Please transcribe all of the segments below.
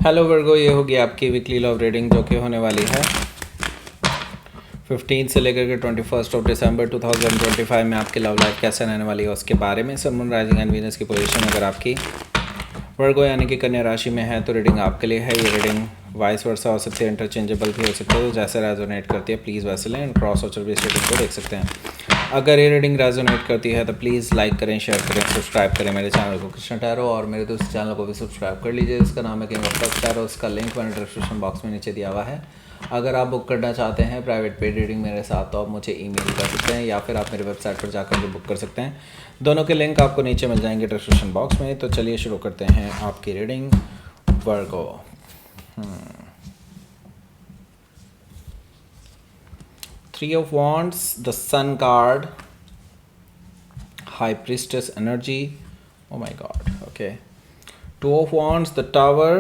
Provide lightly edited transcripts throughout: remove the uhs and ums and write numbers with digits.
Hello वर्गो, ये होगी आपकी वीकली लव रीडिंग जो कि होने वाली है 15 से लेकर के 21 दिसंबर 2025 में आपकी लव लाइफ कैसे रहने वाली है उसके बारे में। सन, मून, राइजिंग एंड वीनस की पोजीशन अगर आपकी वर्गो यानी कि कन्या राशि में है तो रीडिंग आपके लिए है। ये रीडिंग वाइस वर्सा हो सकती है, इंटरचेंजेबल भी हो सकती है, जैसे रेजोनेट करती है प्लीज़ वैसे लें। एंड क्रॉस और भी स्टेटस को देख सकते हैं। अगर ये रीडिंग रेजोनेट करती है तो प्लीज़ लाइक करें, शेयर करें, सब्सक्राइब करें मेरे चैनल को कृष्ण टैरो, और मेरे दोस्त चैनल को भी सब्सक्राइब कर लीजिए। इसका नाम है किंग ऑफ कप्स टैरो। उसका लिंक मैंने डिस्क्रिप्शन बॉक्स में नीचे दिया हुआ है। अगर आप बुक करना चाहते हैं प्राइवेट पेड रीडिंग मेरे साथ तो आप मुझे ईमेल कर सकते हैं या फिर आप मेरे वेबसाइट पर जाकर भी बुक कर सकते हैं। दोनों के लिंक आपको नीचे मिल जाएंगे डिस्क्रिप्शन बॉक्स में। तो चलिए शुरू करते हैं आपकी reading Virgo. Three of Wands, the Sun card, High Priestess energy. Oh my God. Okay. Two of Wands, the Tower,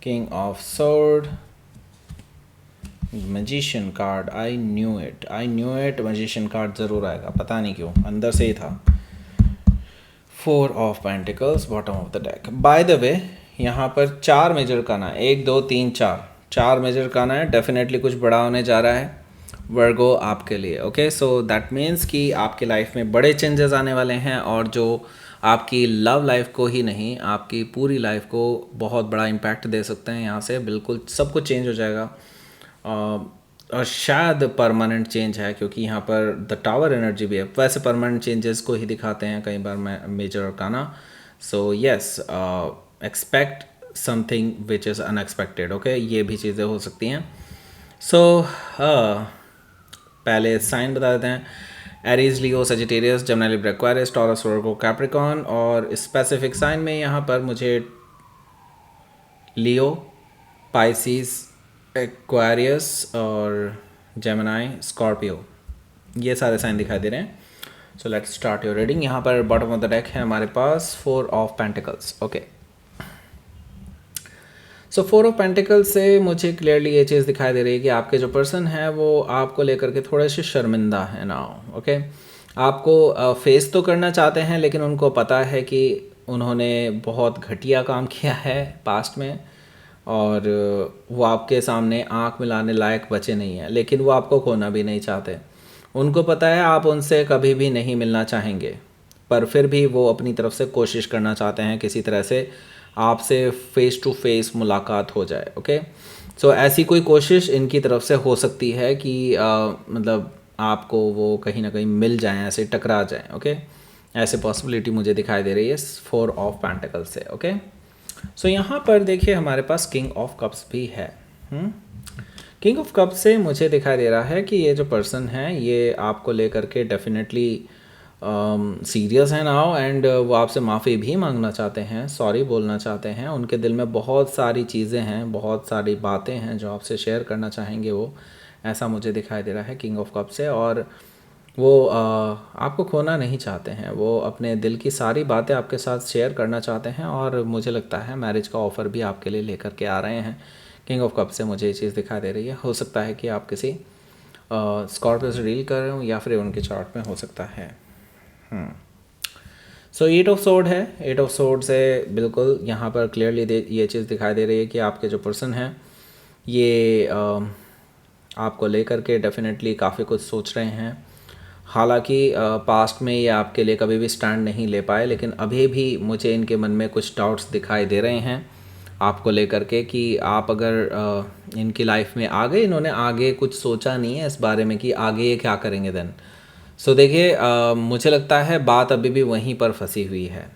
King of Sword, Magician card. I knew it. Magician card ज़रूर आएगा, पता नहीं क्यों, अंदर से ही था। Four of Pentacles, bottom of the deck. By the way, यहाँ पर 4 मेजर काना है, 1 2 3 4 मेजर काना है। डेफिनेटली कुछ बड़ा होने जा रहा है वर्गो आपके लिए। ओके, सो दैट मीन्स कि आपकी लाइफ में बड़े चेंजेस आने वाले हैं और जो आपकी लव लाइफ को ही नहीं आपकी पूरी लाइफ को बहुत बड़ा इम्पैक्ट दे सकते हैं। यहाँ से बिल्कुल सब कुछ चेंज हो जाएगा और शायद परमानेंट चेंज है क्योंकि यहाँ पर द टावर एनर्जी भी है। वैसे परमानेंट चेंजेस को ही दिखाते हैं कई बार मेजर और काना। So yes, expect something which is unexpected. Okay, ये भी चीज़ें हो सकती हैं। सो पहले साइन बता देते हैं। Aries, Leo, Sagittarius, Gemini, Libra, Aquarius, Taurus, Virgo, Capricorn. और स्पेसिफिक साइन में यहाँ पर मुझे लियो, पाइसिस, एक्वारियस और जेमिनी, स्कॉर्पियो, ये सारे साइन दिखाई दे रहे हैं। So let's start your reading. यहाँ पर बॉटम ऑफ द डेक है हमारे पास 4 of pentacles. Okay, so 4 of pentacles से मुझे क्लियरली ये चीज़ दिखाई दे रही है कि आपके जो पर्सन है वो आपको लेकर के थोड़े से शर्मिंदा है ना। ओके, आपको फेस तो करना चाहते हैं लेकिन उनको पता है कि उन्होंने बहुत घटिया काम किया है पास्ट में और वो आपके सामने आंख मिलाने लायक बचे नहीं हैं, लेकिन वो आपको खोना भी नहीं चाहते। उनको पता है आप उनसे कभी भी नहीं मिलना चाहेंगे, पर फिर भी वो अपनी तरफ से कोशिश करना चाहते हैं किसी तरह से आपसे फेस टू फेस मुलाकात हो जाए। ओके, सो ऐसी कोई कोशिश इनकी तरफ से हो सकती है कि मतलब आपको वो कहीं ना कहीं मिल जाएं, ऐसे टकरा जाएं। ओके, ऐसे पॉसिबिलिटी मुझे दिखाई दे रही है 4 ऑफ पेंटिकल से। ओके, सो यहाँ पर देखिए हमारे पास किंग ऑफ कप्स भी है। किंग ऑफ कप्स से मुझे दिखाई दे रहा है कि ये जो पर्सन है ये आपको लेकर के डेफिनेटली सीरियस है नाउ एंड वो आपसे माफ़ी भी मांगना चाहते हैं, सॉरी बोलना चाहते हैं। उनके दिल में बहुत सारी चीज़ें हैं, बहुत सारी बातें हैं जो आपसे शेयर करना चाहेंगे वो, ऐसा मुझे दिखाई दे रहा है किंग ऑफ कप से। और वो आपको खोना नहीं चाहते हैं, वो अपने दिल की सारी बातें आपके साथ शेयर करना चाहते हैं और मुझे लगता है मैरिज का ऑफ़र भी आपके लिए लेकर के आ रहे हैं। किंग ऑफ कप से मुझे ये चीज़ दिखाई दे रही है। हो सकता है कि आप किसी स्कॉर्पियो से डील कर रहे हो या फिर उनके चार्ट में हो सकता है। सो 8 ऑफ सोर्ड है। 8 ऑफ सोर्ड से बिल्कुल यहाँ पर क्लियरली ये चीज़ दिखाई दे रही है कि आपके जो पर्सन हैं ये आपको लेकर के डेफिनेटली काफ़ी कुछ सोच रहे हैं। हालांकि पास्ट में ये आपके लिए कभी भी स्टैंड नहीं ले पाए, लेकिन अभी भी मुझे इनके मन में कुछ डाउट्स दिखाई दे रहे हैं आपको लेकर के कि आप अगर इनकी लाइफ में आ गए, इन्होंने आगे कुछ सोचा नहीं है इस बारे में कि आगे ये क्या करेंगे देन। सो देखिए मुझे लगता है बात अभी भी वहीं पर फंसी हुई है।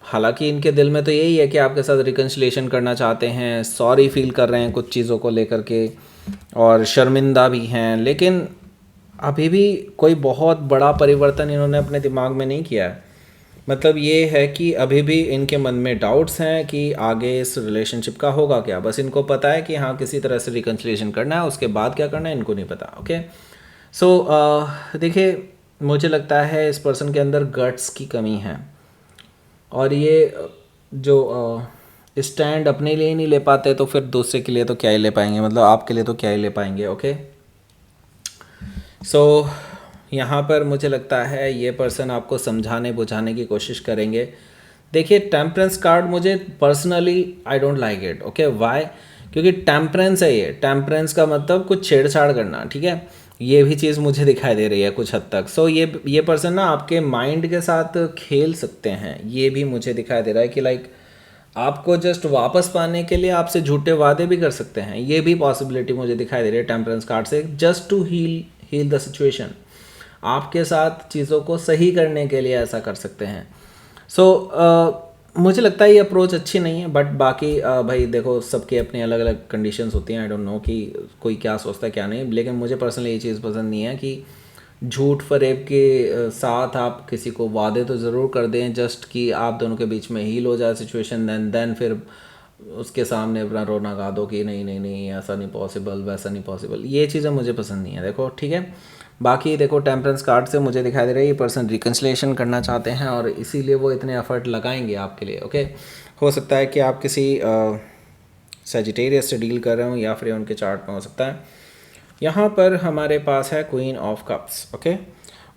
हालांकि इनके दिल में तो यही है कि आपके साथ रिकन्सिलेशन करना चाहते हैं, सॉरी फील कर रहे हैं कुछ चीज़ों को लेकर के और शर्मिंदा भी हैं, लेकिन अभी भी कोई बहुत बड़ा परिवर्तन इन्होंने अपने दिमाग में नहीं किया है। मतलब ये है कि अभी भी इनके मन में डाउट्स हैं कि आगे इस रिलेशनशिप का होगा क्या। बस इनको पता है कि हाँ किसी तरह से रिकन्सिलेशन करना है, उसके बाद क्या करना है इनको नहीं पता। ओके, सो देखिए मुझे लगता है इस पर्सन के अंदर गट्स की कमी है और ये जो स्टैंड अपने लिए ही नहीं ले पाते तो फिर दूसरे के लिए तो क्या ही ले पाएंगे, मतलब आपके लिए तो क्या ही ले पाएंगे। ओके, सो यहाँ पर मुझे लगता है ये पर्सन आपको समझाने बुझाने की कोशिश करेंगे देखिए टेम्परेंस कार्ड मुझे personally I don't like it, okay why, क्योंकि टेम्परेंस है, ये टेम्परेंस का मतलब कुछ छेड़छाड़ करना, ठीक है, ये भी चीज़ मुझे दिखाई दे रही है कुछ हद तक। सो ये पर्सन ना आपके माइंड के साथ खेल सकते हैं, ये भी मुझे दिखाई दे रहा है कि लाइक आपको जस्ट वापस पाने के लिए आपसे झूठे वादे भी कर सकते हैं, ये भी पॉसिबिलिटी मुझे दिखाई दे रही है टेम्परेंस कार्ड से, just to heal the situation, आपके साथ चीज़ों को सही करने के लिए ऐसा कर सकते हैं। सो मुझे लगता है ये अप्रोच अच्छी नहीं है, बट बाकी भाई देखो सबके अपनी अलग अलग कंडीशंस होती हैं, आई डोंट नो कि कोई क्या सोचता है क्या नहीं, लेकिन मुझे पर्सनली ये चीज़ पसंद नहीं है कि झूठ फरेब के साथ आप किसी को वादे तो ज़रूर कर दें जस्ट कि आप दोनों के बीच में हील हो जाए सिचुएशन, देन फिर उसके सामने अपना रोना गा दो कि नहीं नहीं नहीं ऐसा नहीं पॉसिबल वैसा नहीं पॉसिबल, ये चीज़ें मुझे पसंद नहीं है। देखो ठीक है, बाकी देखो टेम्परेंस कार्ड से मुझे दिखाई दे रहा है ये पर्सन रिकन्सिलिएशन करना चाहते हैं और इसीलिए वो इतने एफर्ट लगाएंगे आपके लिए, ओके। हो सकता है कि आप किसी सजिटेरियस से डील कर रहे हो या फिर उनके चार्ट में हो सकता है। यहाँ पर हमारे पास है queen of cups, okay.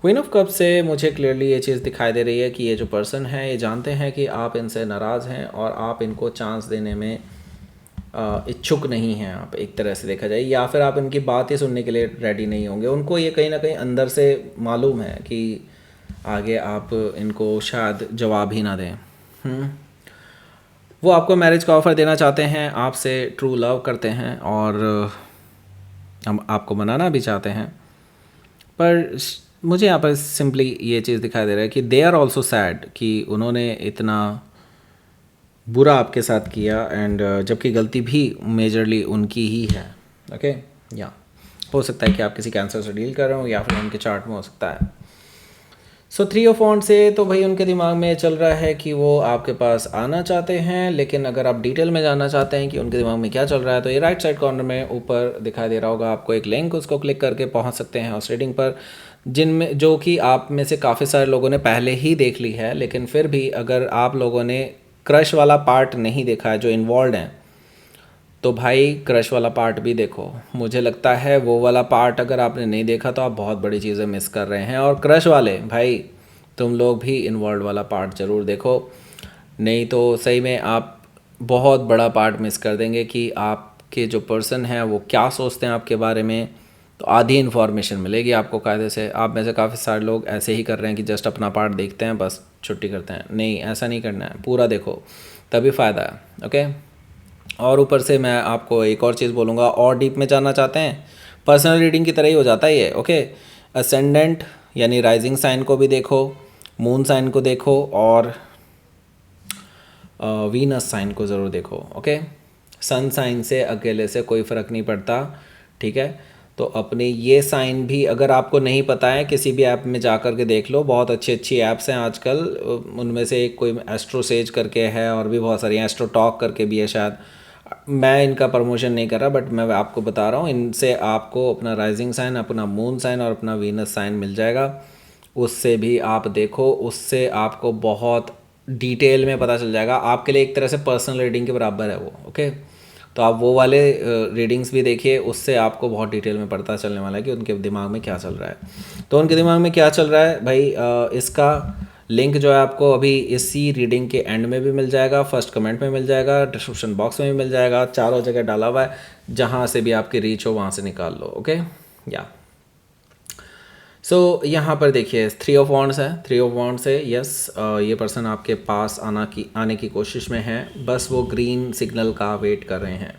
Queen of cups से मुझे क्लियरली ये चीज़ दिखाई दे रही है कि ये जो पर्सन है ये जानते हैं कि आप इनसे नाराज़ हैं और आप इनको चांस देने में इच्छुक नहीं हैं आप, एक तरह से देखा जाए, या फिर आप इनकी बात ही सुनने के लिए रेडी नहीं होंगे। उनको ये कहीं ना कहीं अंदर से मालूम है कि आगे आप इनको शायद जवाब ही ना दें। वो आपको मैरिज का ऑफ़र देना चाहते हैं, आपसे ट्रू लव करते हैं और हम आपको मनाना भी चाहते हैं, पर मुझे यहाँ पर सिंपली ये चीज़ दिखाई दे रहा है कि दे आर ऑल्सो सैड कि उन्होंने इतना बुरा आपके साथ किया एंड जबकि गलती भी मेजरली उनकी ही है, ओके। या हो सकता है कि आप किसी कैंसर से डील कर रहे हो या फिर उनके चार्ट में हो सकता है। सो 3 ऑफ वॉन्ड्स से तो भाई उनके दिमाग में चल रहा है कि वो आपके पास आना चाहते हैं, लेकिन अगर आप डिटेल में जानना चाहते हैं कि उनके दिमाग में क्या चल रहा है तो ये राइट साइड कॉर्नर में ऊपर दिखाई दे रहा होगा आपको एक लिंक, उसको क्लिक करके पहुंच सकते हैं उस रीडिंग पर, जिनमें जो कि आप में से काफ़ी सारे लोगों ने पहले ही देख ली है, लेकिन फिर भी अगर आप लोगों ने क्रश वाला पार्ट नहीं देखा है जो इन्वॉल्व हैं तो भाई क्रश वाला पार्ट भी देखो। मुझे लगता है वो वाला पार्ट अगर आपने नहीं देखा तो आप बहुत बड़ी चीज़ें मिस कर रहे हैं, और क्रश वाले भाई तुम लोग भी इन्वॉल्व वाला पार्ट ज़रूर देखो, नहीं तो सही में आप बहुत बड़ा पार्ट मिस कर देंगे कि आपके जो पर्सन है वो क्या सोचते हैं आपके बारे में। तो आधी इन्फॉर्मेशन मिलेगी आपको कायदे से। आप में से काफ़ी सारे लोग ऐसे ही कर रहे हैं कि जस्ट अपना पार्ट देखते हैं बस छुट्टी करते हैं, नहीं ऐसा नहीं करना है, पूरा देखो तभी फ़ायदा है, ओके। और ऊपर से मैं आपको एक और चीज़ बोलूँगा, और डीप में जानना चाहते हैं पर्सनल रीडिंग की तरह ही हो जाता है ये, ओके। असेंडेंट यानी राइजिंग साइन को भी देखो, मून साइन को देखो और वीनस साइन को ज़रूर देखो, ओके। सन साइन से अकेले से कोई फ़र्क नहीं पड़ता, ठीक है। तो अपने ये साइन भी अगर आपको नहीं पता है किसी भी ऐप में जा कर के देख लो, बहुत अच्छी अच्छी ऐप्स हैं आजकल, उनमें से एक कोई एस्ट्रो सेज करके है और भी बहुत सारी हैं, एस्ट्रो टॉक करके भी है शायद, मैं इनका प्रमोशन नहीं कर रहा बट मैं आपको बता रहा हूँ, इनसे आपको अपना राइजिंग साइन, अपना मून साइन और अपना वीनस साइन मिल जाएगा, उससे भी आप देखो, उससे आपको बहुत डिटेल में पता चल जाएगा, आपके लिए एक तरह से पर्सनल रीडिंग के बराबर है वो, ओके। तो आप वो वाले रीडिंग्स भी देखिए, उससे आपको बहुत डिटेल में पता चलने वाला है कि उनके दिमाग में क्या चल रहा है। तो उनके दिमाग में क्या चल रहा है भाई, इसका लिंक जो है आपको अभी इसी रीडिंग के एंड में भी मिल जाएगा, फर्स्ट कमेंट में मिल जाएगा, डिस्क्रिप्शन बॉक्स में भी मिल जाएगा, चारों जगह डाला हुआ है, जहाँ से भी आपकी रीच हो वहाँ से निकाल लो, ओके। या सो यहाँ पर देखिए 3 ऑफ वॉन्ड्स है, 3 ऑफ वॉन्ड्स है, यस ये पर्सन आपके पास आने की कोशिश में है, बस वो ग्रीन सिग्नल का वेट कर रहे हैं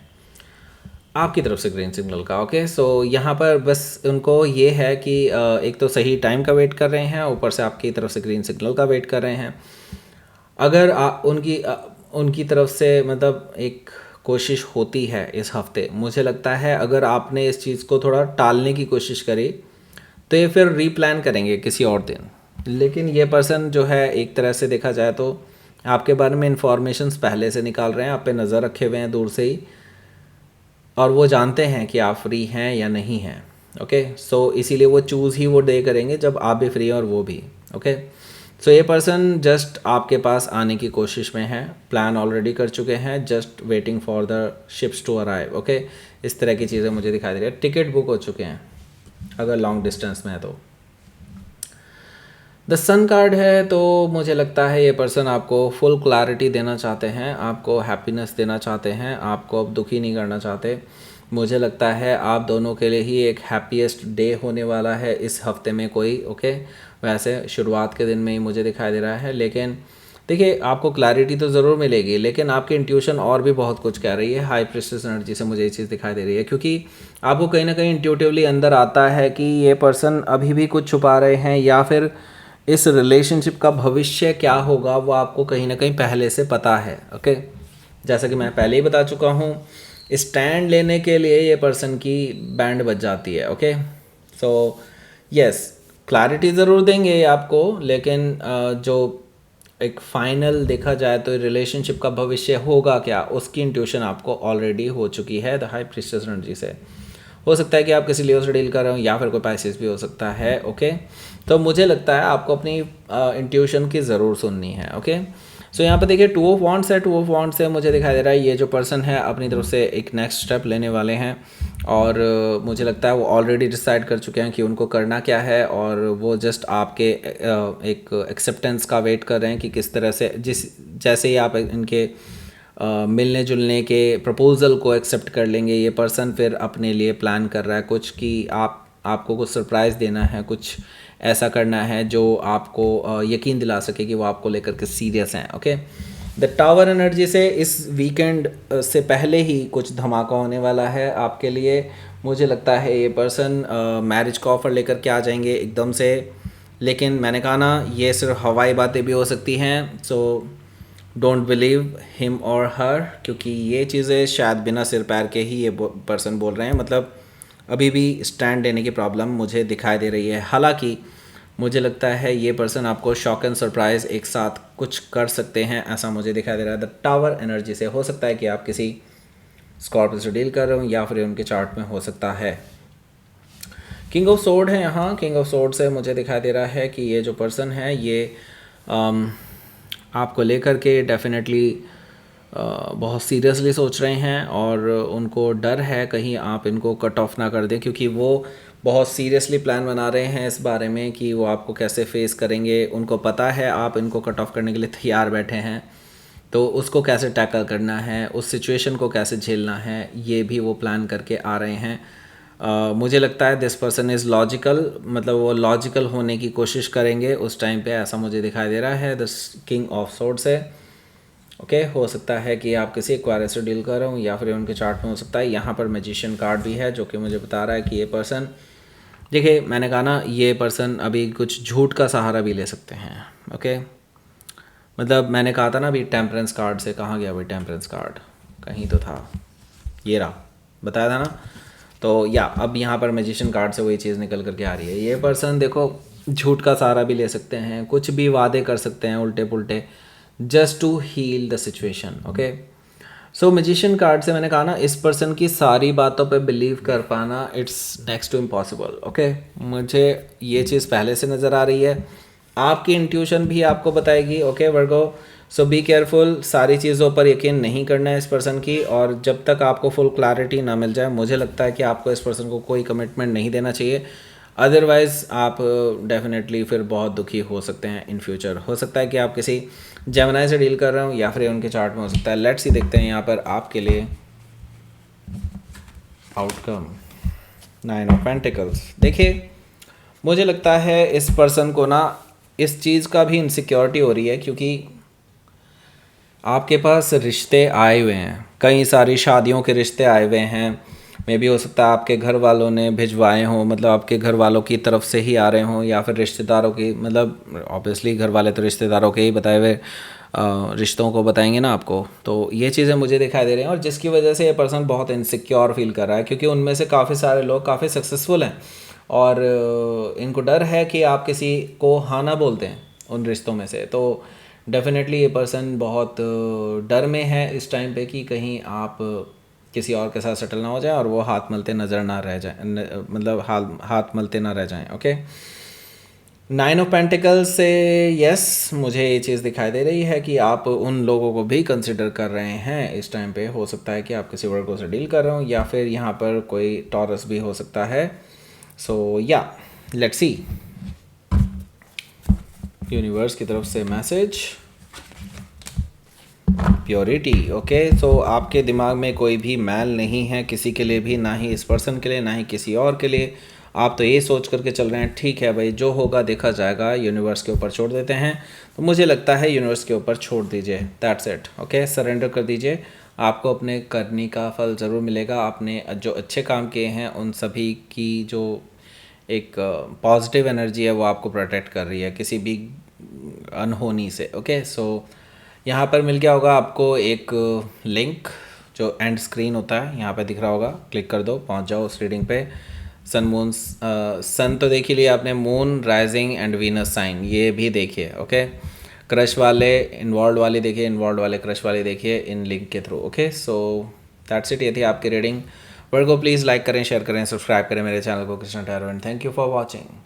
आपकी तरफ से, ग्रीन सिग्नल का, ओके। सो यहाँ पर बस उनको ये है कि एक तो सही टाइम का वेट कर रहे हैं, ऊपर से आपकी तरफ से ग्रीन सिग्नल का वेट कर रहे हैं। अगर उनकी तरफ से मतलब एक कोशिश होती है इस हफ्ते, मुझे लगता है अगर आपने इस चीज़ को थोड़ा टालने की कोशिश करी तो ये फिर रीप्लान करेंगे किसी और दिन। लेकिन ये पर्सन जो है एक तरह से देखा जाए तो आपके बारे में इंफॉर्मेशंस पहले से निकाल रहे हैं, आप पे नज़र रखे हुए हैं दूर से ही, और वो जानते हैं कि आप फ्री हैं या नहीं हैं, ओके। सो इसीलिए वो चूज़ ही वो डे करेंगे जब आप भी फ्री हैं और वो भी, ओके। सो ये पर्सन जस्ट आपके पास आने की कोशिश में है, प्लान ऑलरेडी कर चुके हैं, just waiting for the ships to arrive, okay. इस तरह की चीज़ें मुझे दिखाई दे रही है, टिकट बुक हो चुके हैं अगर लॉन्ग डिस्टेंस में है तो। द सन कार्ड है तो मुझे लगता है ये पर्सन आपको फुल क्लैरिटी देना चाहते हैं, आपको हैप्पीनेस देना चाहते हैं, आपको अब दुखी नहीं करना चाहते। मुझे लगता है आप दोनों के लिए ही एक हैप्पीएस्ट डे होने वाला है इस हफ्ते में कोई, ओके। वैसे शुरुआत के दिन में ही मुझे दिखाई दे रहा है, लेकिन देखिए आपको क्लैरिटी तो ज़रूर मिलेगी, लेकिन आपकी इंट्यूशन और भी बहुत कुछ कह रही है। हाई प्रीस्टेस एनर्जी से मुझे ये चीज़ दिखाई दे रही है, क्योंकि आपको कहीं ना कहीं इंट्यूटिवली अंदर आता है कि ये पर्सन अभी भी कुछ छुपा रहे हैं, या फिर इस रिलेशनशिप का भविष्य क्या होगा वो आपको कहीं ना कहीं पहले से पता है, ओके। जैसा कि मैं पहले ही बता चुका हूँ, स्टैंड लेने के लिए ये पर्सन की बैंड बज जाती है, ओके। सो यस, क्लैरिटी ज़रूर देंगे ये आपको, लेकिन जो एक फाइनल देखा जाए तो रिलेशनशिप का भविष्य होगा क्या, उसकी इंट्यूशन आपको ऑलरेडी हो चुकी है द हाई प्रीस्टेस एनर्जी से। हो सकता है कि आप किसी लियो से डील कर रहे हो, या फिर कोई पैसेज भी हो सकता है, ओके। तो मुझे लगता है आपको अपनी इंट्यूशन की ज़रूर सुननी है, ओके। सो यहाँ पे देखिए 2 ऑफ वांड्स है, 2 ऑफ वांड्स से मुझे दिखाई दे रहा है ये जो पर्सन है अपनी तरफ से एक नेक्स्ट स्टेप लेने वाले हैं, और मुझे लगता है वो ऑलरेडी डिसाइड कर चुके हैं कि उनको करना क्या है, और वो जस्ट आपके एक एक्सेप्टेंस का वेट कर रहे हैं कि किस तरह से, जैसे ही आप इनके मिलने जुलने के प्रपोज़ल को एक्सेप्ट कर लेंगे, ये पर्सन फिर अपने लिए प्लान कर रहा है कुछ, कि आपको कुछ सरप्राइज़ देना है, कुछ ऐसा करना है जो आपको यकीन दिला सके कि वो आपको लेकर के सीरियस हैं, ओके। द टावर एनर्जी से इस वीकेंड से पहले ही कुछ धमाका होने वाला है आपके लिए। मुझे लगता है ये पर्सन मैरिज का ऑफ़र लेकर के आ जाएंगे एकदम से, लेकिन मैंने कहा ना ये सिर्फ हवाई बातें भी हो सकती हैं। सो डोंट बिलीव हिम और हर, क्योंकि ये चीज़ें शायद बिना सिर पैर के ही ये पर्सन बोल रहे हैं, मतलब अभी भी स्टैंड लेने की प्रॉब्लम मुझे दिखाई दे रही है। हालांकि मुझे लगता है ये पर्सन आपको शॉक एंड सरप्राइज़ एक साथ कुछ कर सकते हैं, ऐसा मुझे दिखाई दे रहा है द टावर एनर्जी से। हो सकता है कि आप किसी स्कॉर्पियो से डील कर रहे हो, या फिर उनके चार्ट में हो सकता है। किंग ऑफ सोर्ड है यहाँ, किंग ऑफ सोर्ड से मुझे दिखाई दे रहा है कि ये जो पर्सन है ये आपको लेकर के डेफिनेटली बहुत सीरियसली सोच रहे हैं, और उनको डर है कहीं आप इनको कट ऑफ ना कर दें, क्योंकि वो बहुत सीरियसली प्लान बना रहे हैं इस बारे में कि वो आपको कैसे फेस करेंगे। उनको पता है आप इनको कट ऑफ करने के लिए तैयार बैठे हैं, तो उसको कैसे टैकल करना है, उस सिचुएशन को कैसे झेलना है, ये भी वो प्लान करके आ रहे हैं। मुझे लगता है दिस पर्सन इज़ लॉजिकल, मतलब वो लॉजिकल होने की कोशिश करेंगे उस टाइम पे, ऐसा मुझे दिखाई दे रहा है द किंग ऑफ सोर्ड्स है, ओके। हो सकता है कि आप किसी एक्वायरर से डील कर रहे हो, या फिर उनके चार्ट में हो सकता है। यहाँ पर मैजिशियन कार्ड भी है जो कि मुझे बता रहा है कि ये पर्सन, देखिए मैंने कहा ना ये पर्सन अभी कुछ झूठ का सहारा भी ले सकते हैं, ओके। मतलब मैंने कहा था ना अभी टेम्परेंस कार्ड से, कहाँ गया भाई टेम्परेंस कार्ड, कहीं तो था, ये रहा, बताया था ना। तो या अब यहाँ पर मैजिशियन कार्ड से वही चीज़ निकल करके आ रही है। ये पर्सन देखो झूठ का सहारा भी ले सकते हैं, कुछ भी वादे कर सकते हैं उल्टे पुल्टे, just to heal the situation, okay. So magician card से मैंने कहा ना इस पर्सन की सारी बातों पे बिलीव कर पाना it's next to impossible, okay. मुझे ये चीज़ पहले से नज़र आ रही है, आपकी इंट्यूशन भी आपको बताएगी, okay Virgo. So be careful, सारी चीज़ों पर यकीन नहीं करना है इस पर्सन की, और जब तक आपको फुल क्लैरिटी ना मिल जाए मुझे लगता है कि आपको इस पर्सन को कोई कमिटमेंट नहीं देना चाहिए, अदरवाइज़ आप डेफिनेटली फिर बहुत दुखी हो सकते हैं इन फ्यूचर। हो सकता है कि आप किसी जेमिनी से डील कर रहे हो, या फिर उनके चार्ट में हो सकता है। लेट्स ही देखते हैं यहाँ पर आपके लिए आउटकम। 9 ऑफ पेंटिकल्स, देखिए मुझे लगता है इस पर्सन को ना इस चीज़ का भी इनसिक्योरिटी हो रही है, क्योंकि आपके पास रिश्ते आए हुए हैं, कई सारी शादियों के रिश्ते आए हुए हैं। मे भी हो सकता है आपके घर वालों ने भिजवाए हों, मतलब आपके घर वालों की तरफ से ही आ रहे हों, या फिर रिश्तेदारों की, मतलब ऑब्वियसली घर वाले तो रिश्तेदारों के ही बताए हुए रिश्तों को बताएंगे ना आपको। तो ये चीज़ें मुझे दिखाई दे रही हैं, और जिसकी वजह से ये पर्सन बहुत इनसिक्योर फील कर रहा है, क्योंकि उनमें से काफ़ी सारे लोग काफ़ी सक्सेसफुल हैं, और इनको डर है कि आप किसी को हाँ ना बोलते हैं उन रिश्तों में से। तो डेफिनेटली ये पर्सन बहुत डर में है इस टाइम पे कि कहीं आप किसी और के साथ सेटल ना हो जाए, और वो हाथ मलते नज़र ना रह जाए, मतलब हाथ मलते ना रह जाएं, ओके। 9 ऑफ पेंटिकल्स से यस मुझे ये चीज़ दिखाई दे रही है कि आप उन लोगों को भी कंसिडर कर रहे हैं इस टाइम पे। हो सकता है कि आप किसी वर्गों से डील कर रहे हो, या फिर यहाँ पर कोई टॉरस भी हो सकता है। सो या लेट्स सी। यूनिवर्स की तरफ से मैसेज प्योरिटी। ओके, सो आपके दिमाग में कोई भी मैल नहीं है किसी के लिए भी, ना ही इस पर्सन के लिए, ना ही किसी और के लिए। आप तो ये सोच करके चल रहे हैं ठीक है भाई, जो होगा देखा जाएगा, यूनिवर्स के ऊपर छोड़ देते हैं। तो मुझे लगता है यूनिवर्स के ऊपर छोड़ दीजिए, दैट्स इट। ओके, सरेंडर कर दीजिए, आपको अपने करनी का फल ज़रूर मिलेगा। आपने जो अच्छे काम किए हैं उन सभी की जो एक पॉजिटिव एनर्जी है वो आपको प्रोटेक्ट कर रही है किसी भी अनहोनी से। ओके, सो यहाँ पर मिल गया होगा आपको एक लिंक जो एंड स्क्रीन होता है, यहाँ पे दिख रहा होगा, क्लिक कर दो, पहुँच जाओ उस रीडिंग पे। सन मून सन तो देख ही लिया आपने, moon rising and Venus sign ये भी देखिए। ओके, क्रश वाले इन्वॉल्व वाले देखिए, इन्वॉल्व वाले क्रश वाले देखिए इन लिंक के through. Okay, so that's it, ये थी आपकी रीडिंग। वर्ड को प्लीज़ लाइक करें, शेयर करें, सब्सक्राइब करें मेरे चैनल को Krishna tarot and thank you for watching.